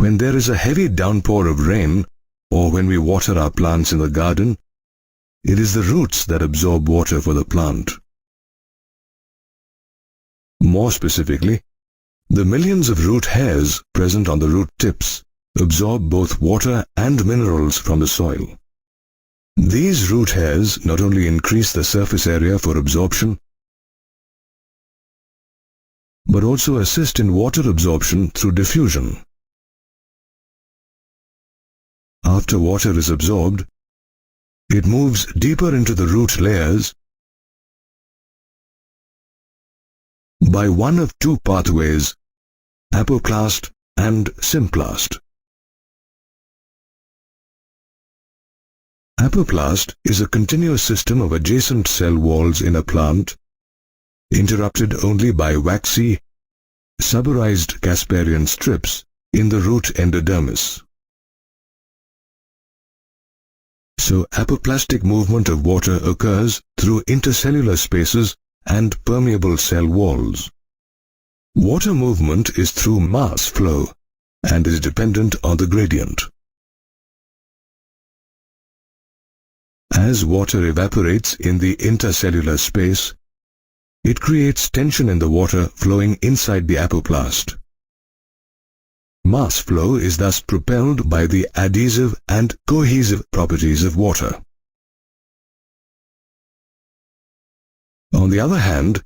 When there is a heavy downpour of rain, or when we water our plants in the garden, it is the roots that absorb water for the plant. More specifically, the millions of root hairs present on the root tips absorb both water and minerals from the soil. These root hairs not only increase the surface area for absorption, but also assist in water absorption through diffusion. After water is absorbed, it moves deeper into the root layers by one of two pathways, apoplast and symplast. Apoplast is a continuous system of adjacent cell walls in a plant, interrupted only by waxy, suberized Casparian strips in the root endodermis. So apoplastic movement of water occurs through intercellular spaces and permeable cell walls. Water movement is through mass flow and is dependent on the gradient. As water evaporates in the intercellular space, it creates tension in the water flowing inside the apoplast. Mass flow is thus propelled by the adhesive and cohesive properties of water. On the other hand,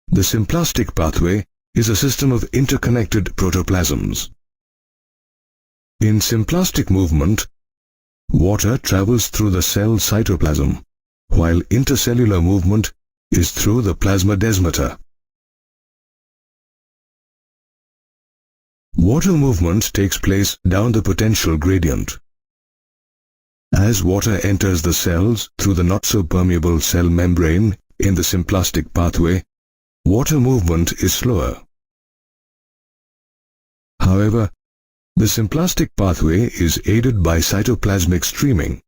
the symplastic pathway is a system of interconnected protoplasms. In symplastic movement, water travels through the cell cytoplasm, while intercellular movement is through the plasmodesmata. Water movement takes place down the potential gradient. As water enters the cells through the not-so-permeable cell membrane in the symplastic pathway, water movement is slower. However, the symplastic pathway is aided by cytoplasmic streaming,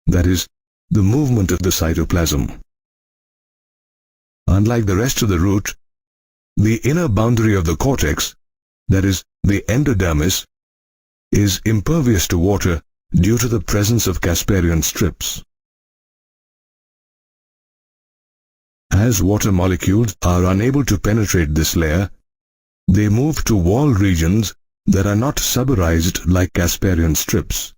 that is, the movement of the cytoplasm. Unlike the rest of the root, the inner boundary of the cortex, that is, the endodermis, is impervious to water due to the presence of Casparian strips. As water molecules are unable to penetrate this layer, they move to wall regions that are not suberized like Casparian strips.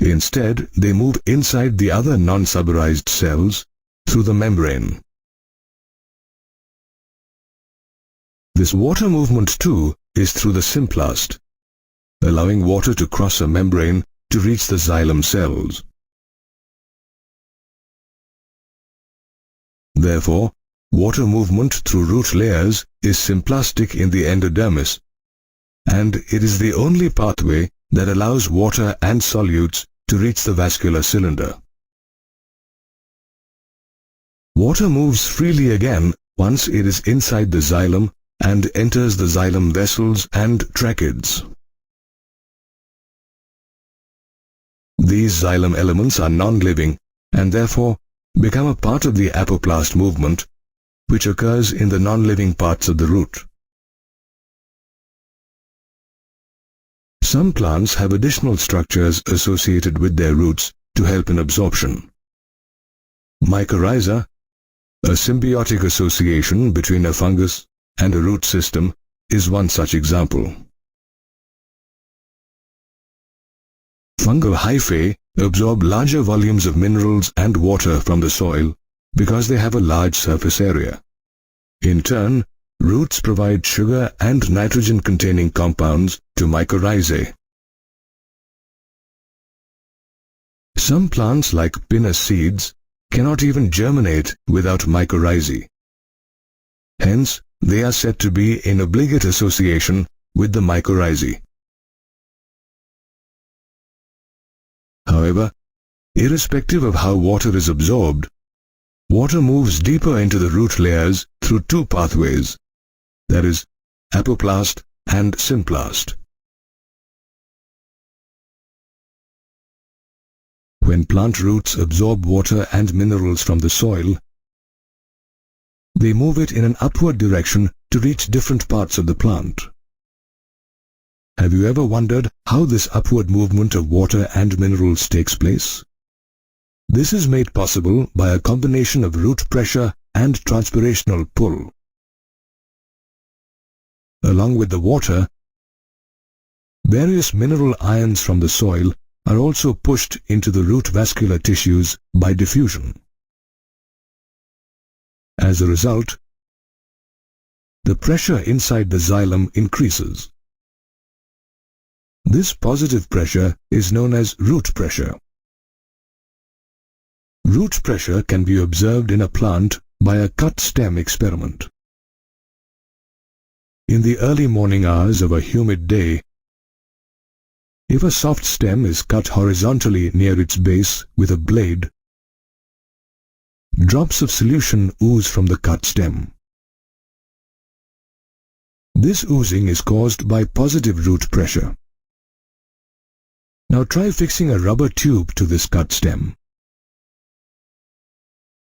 Instead, they move inside the other non-suberized cells through the membrane. This water movement too is through the symplast, allowing water to cross a membrane to reach the xylem cells. Therefore, water movement through root layers is symplastic in the endodermis, and it is the only pathway that allows water and solutes to reach the vascular cylinder. Water moves freely again once it is inside the xylem and enters the xylem vessels and tracheids. These xylem elements are non-living and therefore become a part of the apoplast movement, which occurs in the non-living parts of the root. Some plants have additional structures associated with their roots to help in absorption. Mycorrhiza, a symbiotic association between a fungus and a root system, is one such example. Fungal hyphae absorb larger volumes of minerals and water from the soil because they have a large surface area. In turn, roots provide sugar and nitrogen-containing compounds to mycorrhizae. Some plants like pinus seeds cannot even germinate without mycorrhizae. Hence, they are said to be in obligate association with the mycorrhizae. However, irrespective of how water is absorbed, water moves deeper into the root layers through two pathways, that is, apoplast and symplast. When plant roots absorb water and minerals from the soil, they move it in an upward direction to reach different parts of the plant. Have you ever wondered how this upward movement of water and minerals takes place? This is made possible by a combination of root pressure and transpirational pull. Along with the water, various mineral ions from the soil are also pushed into the root vascular tissues by diffusion. As a result, the pressure inside the xylem increases. This positive pressure is known as root pressure. Root pressure can be observed in a plant by a cut stem experiment. In the early morning hours of a humid day, if a soft stem is cut horizontally near its base with a blade, drops of solution ooze from the cut stem. This oozing is caused by positive root pressure. Now try fixing a rubber tube to this cut stem.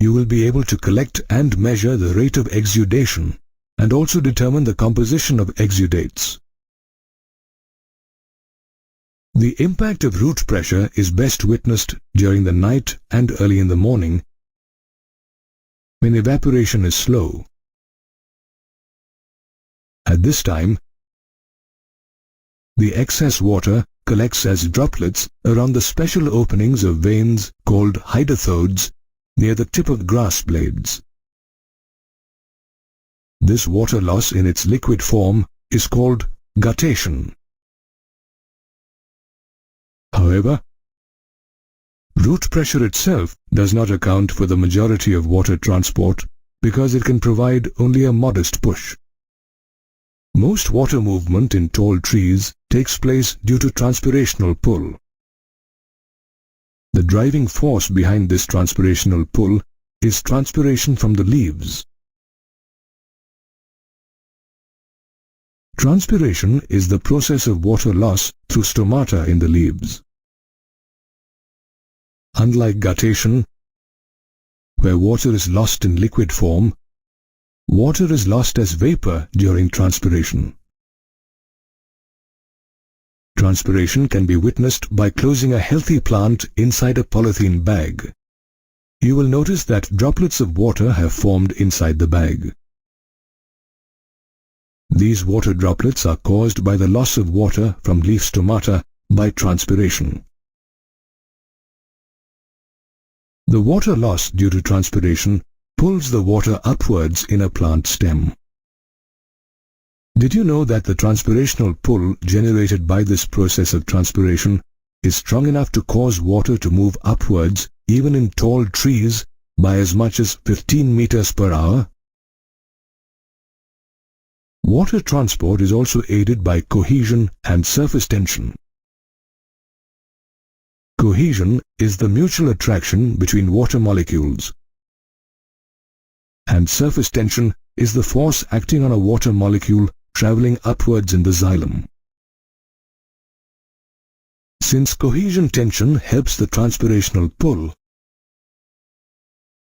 You will be able to collect and measure the rate of exudation and also determine the composition of exudates. The impact of root pressure is best witnessed during the night and early in the morning when evaporation is slow. At this time, the excess water collects as droplets around the special openings of veins called hydrothodes near the tip of grass blades. This water loss in its liquid form is called guttation. However, root pressure itself does not account for the majority of water transport because it can provide only a modest push. Most water movement in tall trees takes place due to transpirational pull. The driving force behind this transpirational pull is transpiration from the leaves. Transpiration is the process of water loss through stomata in the leaves. Unlike guttation, where water is lost in liquid form, water is lost as vapor during transpiration. Transpiration can be witnessed by closing a healthy plant inside a polythene bag. You will notice that droplets of water have formed inside the bag. These water droplets are caused by the loss of water from leaf stomata by transpiration. The water loss due to transpiration pulls the water upwards in a plant stem. Did you know that the transpirational pull generated by this process of transpiration is strong enough to cause water to move upwards even in tall trees by as much as 15 meters per hour? Water transport is also aided by cohesion and surface tension. Cohesion is the mutual attraction between water molecules, and surface tension is the force acting on a water molecule traveling upwards in the xylem. Since cohesion tension helps the transpirational pull,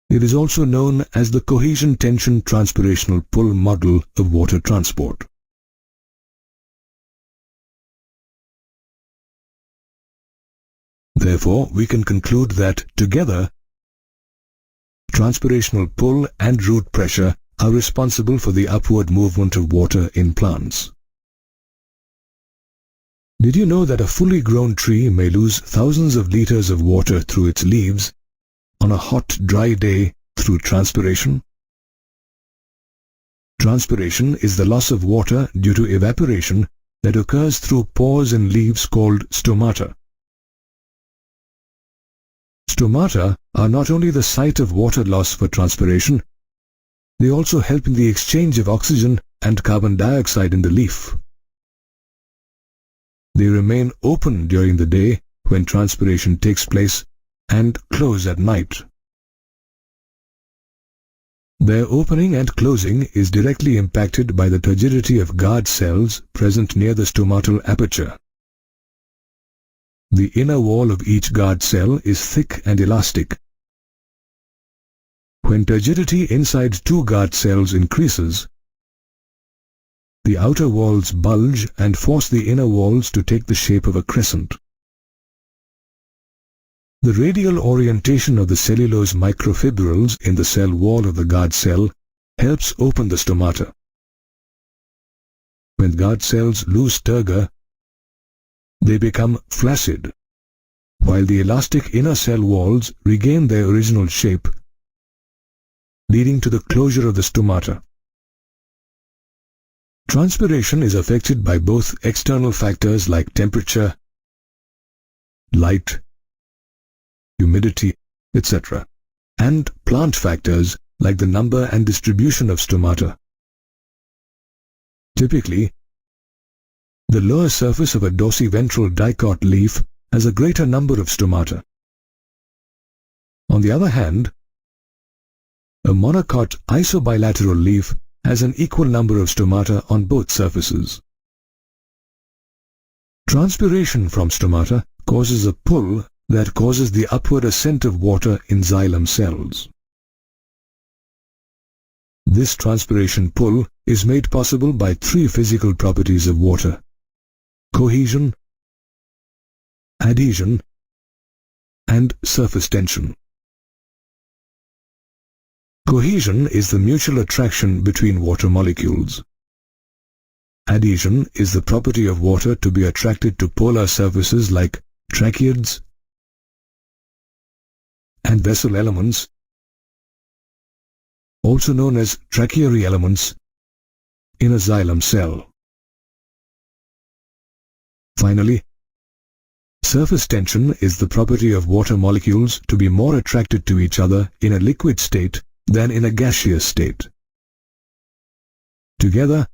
it is also known as the cohesion tension transpirational pull model of water transport. Therefore, we can conclude that together, transpirational pull and root pressure are responsible for the upward movement of water in plants. Did you know that a fully grown tree may lose thousands of liters of water through its leaves on a hot, dry day through transpiration? Transpiration is the loss of water due to evaporation that occurs through pores in leaves called stomata. Stomata are not only the site of water loss for transpiration, they also help in the exchange of oxygen and carbon dioxide in the leaf. They remain open during the day when transpiration takes place and close at night. Their opening and closing is directly impacted by the turgidity of guard cells present near the stomatal aperture. The inner wall of each guard cell is thick and elastic. When turgidity inside two guard cells increases, the outer walls bulge and force the inner walls to take the shape of a crescent. The radial orientation of the cellulose microfibrils in the cell wall of the guard cell helps open the stomata. When guard cells lose turgor, they become flaccid, while the elastic inner cell walls regain their original shape, leading to the closure of the stomata. Transpiration is affected by both external factors like temperature, light, humidity, etc., and plant factors like the number and distribution of stomata. Typically, the lower surface of a dorsiventral dicot leaf has a greater number of stomata. On the other hand, a monocot isobilateral leaf has an equal number of stomata on both surfaces. Transpiration from stomata causes a pull that causes the upward ascent of water in xylem cells. This transpiration pull is made possible by three physical properties of water: cohesion, adhesion, and surface tension. Cohesion is the mutual attraction between water molecules. Adhesion is the property of water to be attracted to polar surfaces like tracheids and vessel elements, also known as tracheary elements, in a xylem cell. Finally, surface tension is the property of water molecules to be more attracted to each other in a liquid state than in a gaseous state. Together,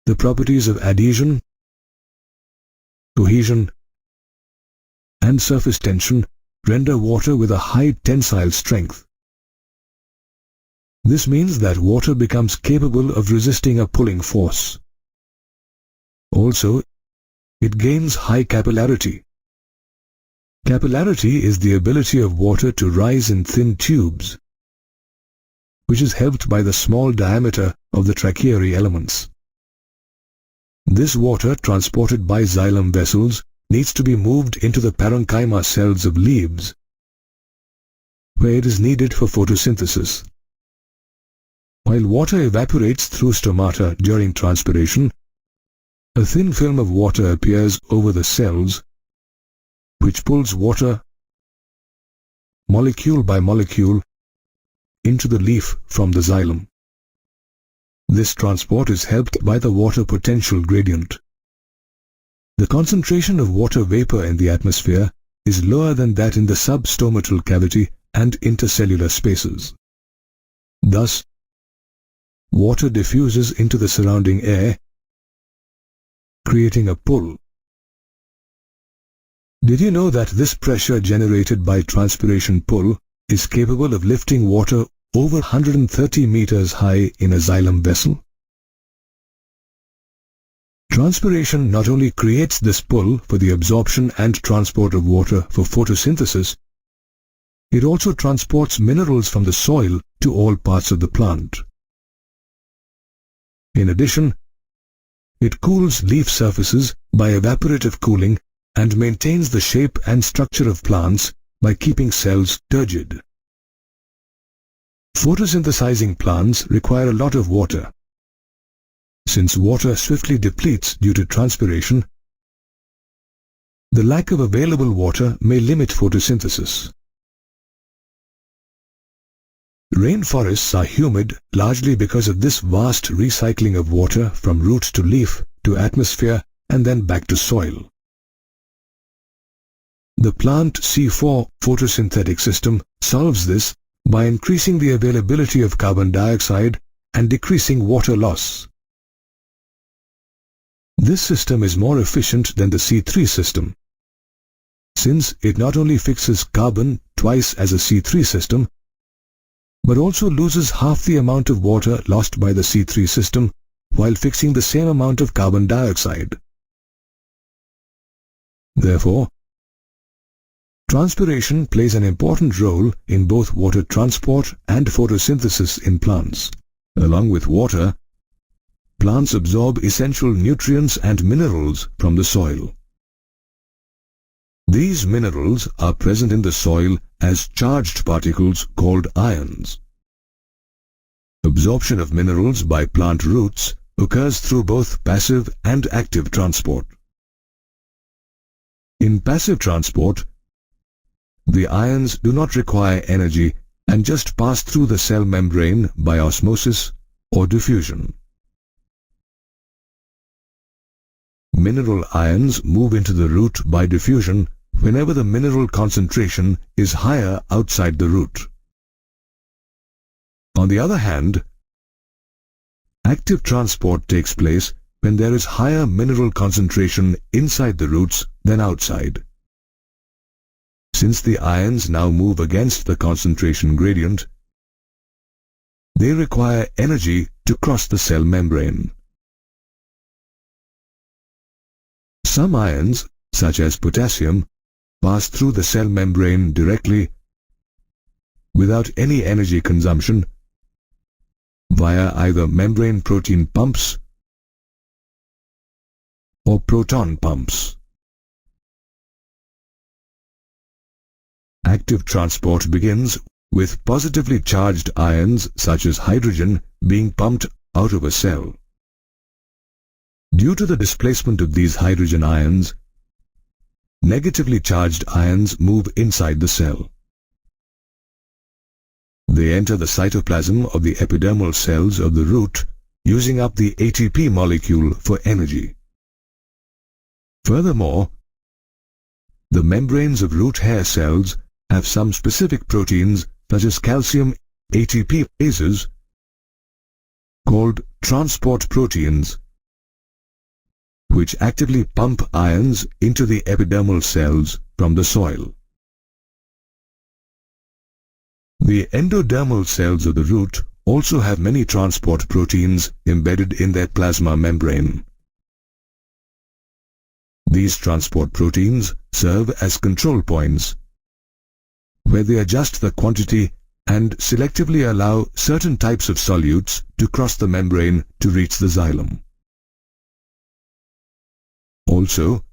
the properties of adhesion, cohesion, and surface tension render water with a high tensile strength. This means that water becomes capable of resisting a pulling force. Also, it gains high capillarity. Capillarity is the ability of water to rise in thin tubes, which is helped by the small diameter of the tracheary elements. This water transported by xylem vessels needs to be moved into the parenchyma cells of leaves, where it is needed for photosynthesis. While water evaporates through stomata during transpiration, a thin film of water appears over the cells, which pulls water molecule by molecule into the leaf from the xylem. This transport is helped by the water potential gradient. The concentration of water vapor in the atmosphere is lower than that in the substomatal cavity and intercellular spaces. Thus, water diffuses into the surrounding air, creating a pull. Did you know that this pressure generated by transpiration pull is capable of lifting water over 130 meters high in a xylem vessel? Transpiration not only creates this pull for the absorption and transport of water for photosynthesis, it also transports minerals from the soil to all parts of the plant. In addition, it cools leaf surfaces by evaporative cooling and maintains the shape and structure of plants by keeping cells turgid. Photosynthesizing plants require a lot of water. Since water swiftly depletes due to transpiration, the lack of available water may limit photosynthesis. Rainforests are humid largely because of this vast recycling of water from root to leaf to atmosphere and then back to soil. The plant C4 photosynthetic system solves this by increasing the availability of carbon dioxide and decreasing water loss. This system is more efficient than the C3 system, since it not only fixes carbon twice as a C3 system, but also loses half the amount of water lost by the C3 system while fixing the same amount of carbon dioxide. Therefore, transpiration plays an important role in both water transport and photosynthesis in plants. Along with water, plants absorb essential nutrients and minerals from the soil. These minerals are present in the soil as charged particles called ions. Absorption of minerals by plant roots occurs through both passive and active transport. In passive transport, the ions do not require energy and just pass through the cell membrane by osmosis or diffusion. Mineral ions move into the root by diffusion whenever the mineral concentration is higher outside the root. On the other hand, active transport takes place when there is higher mineral concentration inside the roots than outside. Since the ions now move against the concentration gradient, they require energy to cross the cell membrane. Some ions, such as potassium, pass through the cell membrane directly without any energy consumption via either membrane protein pumps or proton pumps. Active transport begins with positively charged ions such as hydrogen being pumped out of a cell. Due to the displacement of these hydrogen ions, negatively charged ions move inside the cell. They enter the cytoplasm of the epidermal cells of the root, using up the ATP molecule for energy. Furthermore, the membranes of root hair cells have some specific proteins such as calcium ATPases called transport proteins, which actively pump ions into the epidermal cells from the soil. The endodermal cells of the root also have many transport proteins embedded in their plasma membrane. These transport proteins serve as control points, where they adjust the quantity and selectively allow certain types of solutes to cross the membrane to reach the xylem. Also,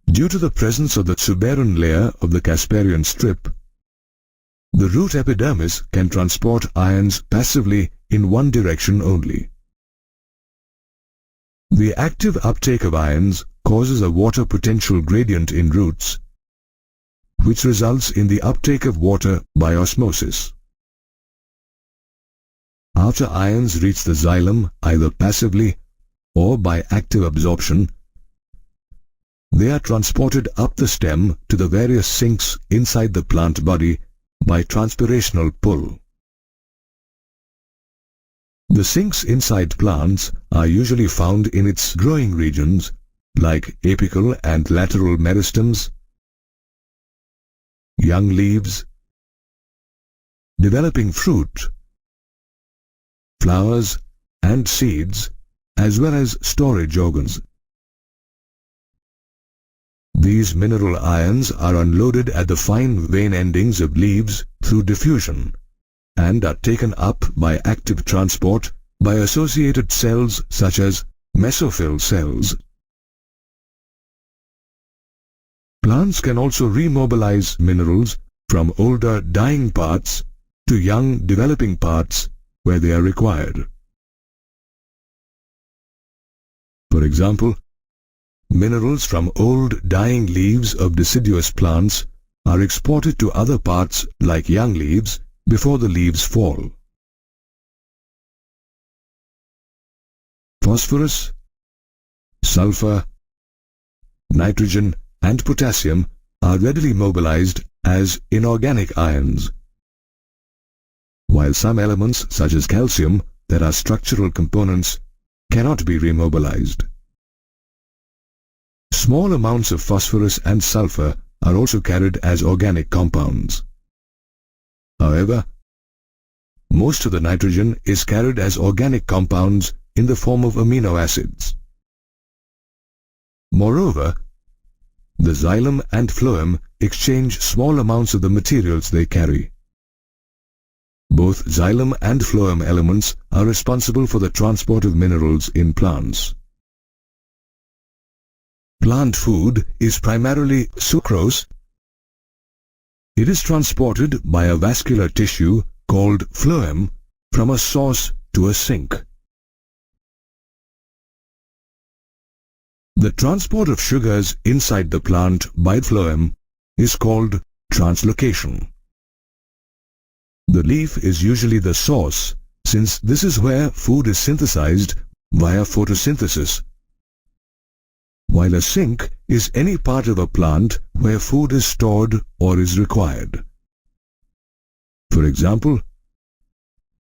due to the presence of the suberin layer of the Casparian strip, the root epidermis can transport ions passively in one direction only. The active uptake of ions causes a water potential gradient in roots, which results in the uptake of water by osmosis. After ions reach the xylem either passively or by active absorption, they are transported up the stem to the various sinks inside the plant body by transpirational pull. The sinks inside plants are usually found in its growing regions like apical and lateral meristems, young leaves, developing fruit, flowers and seeds, as well as storage organs. These mineral ions are unloaded at the fine vein endings of leaves through diffusion and are taken up by active transport by associated cells such as mesophyll cells. Plants can also remobilize minerals from older dying parts to young developing parts where they are required. For example, minerals from old dying leaves of deciduous plants are exported to other parts like young leaves before the leaves fall. Phosphorus, sulfur, nitrogen and potassium are readily mobilized as inorganic ions, while some elements such as calcium that are structural components cannot be remobilized. Small amounts of phosphorus and sulfur are also carried as organic compounds. However, most of the nitrogen is carried as organic compounds in the form of amino acids. Moreover, the xylem and phloem exchange small amounts of the materials they carry. Both xylem and phloem elements are responsible for the transport of minerals in plants. Plant food is primarily sucrose. It is transported by a vascular tissue called phloem from a source to a sink. The transport of sugars inside the plant by phloem is called translocation. The leaf is usually the source, since this is where food is synthesized via photosynthesis, while a sink is any part of a plant where food is stored or is required. For example,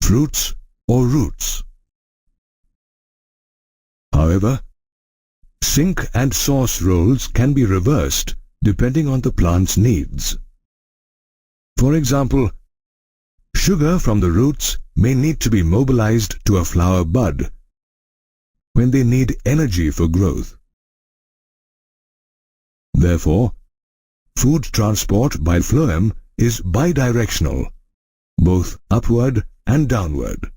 fruits or roots. However, sink and source roles can be reversed depending on the plant's needs. For example, sugar from the roots may need to be mobilized to a flower bud when they need energy for growth. Therefore, food transport by phloem is bidirectional, both upward and downward.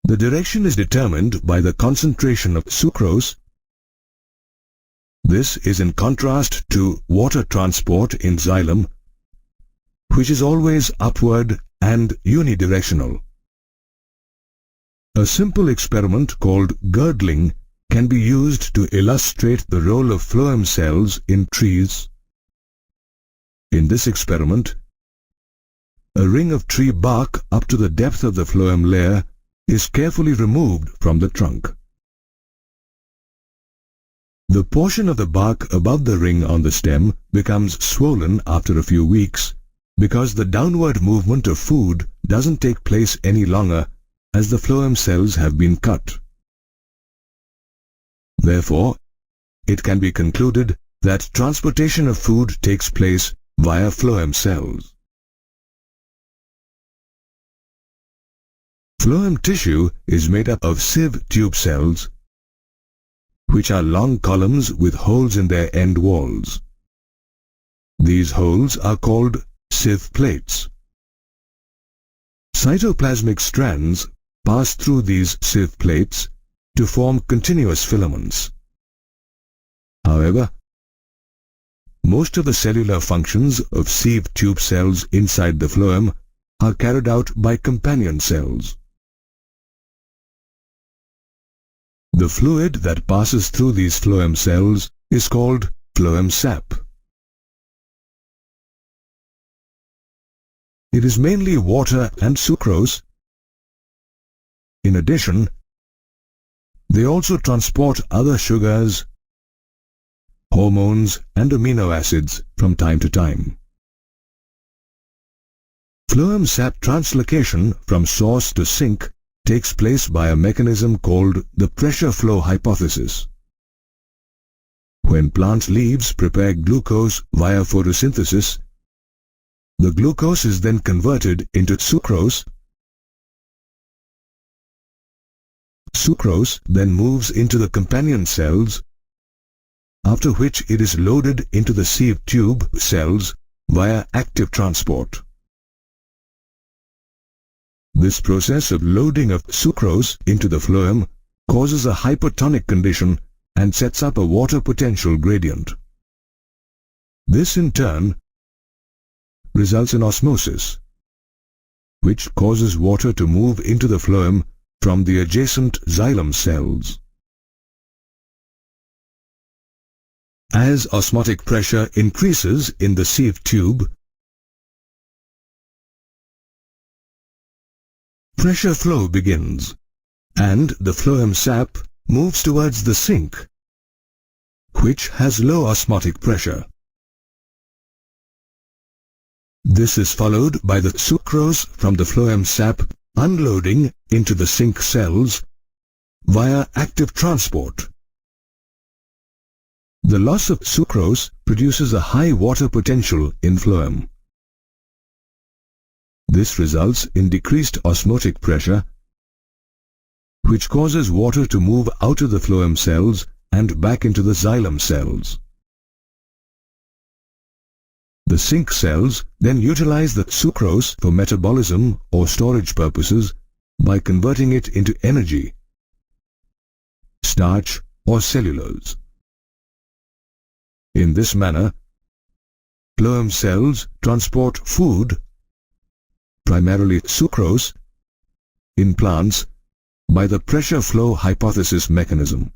The direction is determined by the concentration of sucrose. This is in contrast to water transport in xylem, which is always upward and unidirectional. A simple experiment called girdling can be used to illustrate the role of phloem cells in trees. In this experiment, a ring of tree bark up to the depth of the phloem layer is carefully removed from the trunk. The portion of the bark above the ring on the stem becomes swollen after a few weeks because the downward movement of food doesn't take place any longer as the phloem cells have been cut. Therefore, it can be concluded that transportation of food takes place via phloem cells. Phloem tissue is made up of sieve tube cells, which are long columns with holes in their end walls. These holes are called sieve plates. Cytoplasmic strands pass through these sieve plates to form continuous filaments. However, most of the cellular functions of sieve tube cells inside the phloem are carried out by companion cells. The fluid that passes through these phloem cells is called phloem sap. It is mainly water and sucrose. In addition, they also transport other sugars, hormones and amino acids from time to time. Phloem sap translocation from source to sink takes place by a mechanism called the pressure flow hypothesis. When plant leaves prepare glucose via photosynthesis, the glucose is then converted into sucrose. Sucrose then moves into the companion cells, after which it is loaded into the sieve tube cells via active transport. This process of loading of sucrose into the phloem causes a hypertonic condition and sets up a water potential gradient. This in turn results in osmosis, which causes water to move into the phloem from the adjacent xylem cells. As osmotic pressure increases in the sieve tube, pressure flow begins, and the phloem sap moves towards the sink, which has low osmotic pressure. This is followed by the sucrose from the phloem sap unloading into the sink cells via active transport. The loss of sucrose produces a high water potential in phloem. This results in decreased osmotic pressure, which causes water to move out of the phloem cells and back into the xylem cells. The zinc cells then utilize the sucrose for metabolism or storage purposes by converting it into energy, starch or cellulose. In this manner, phloem cells transport food, primarily sucrose, in plants by the pressure flow hypothesis mechanism.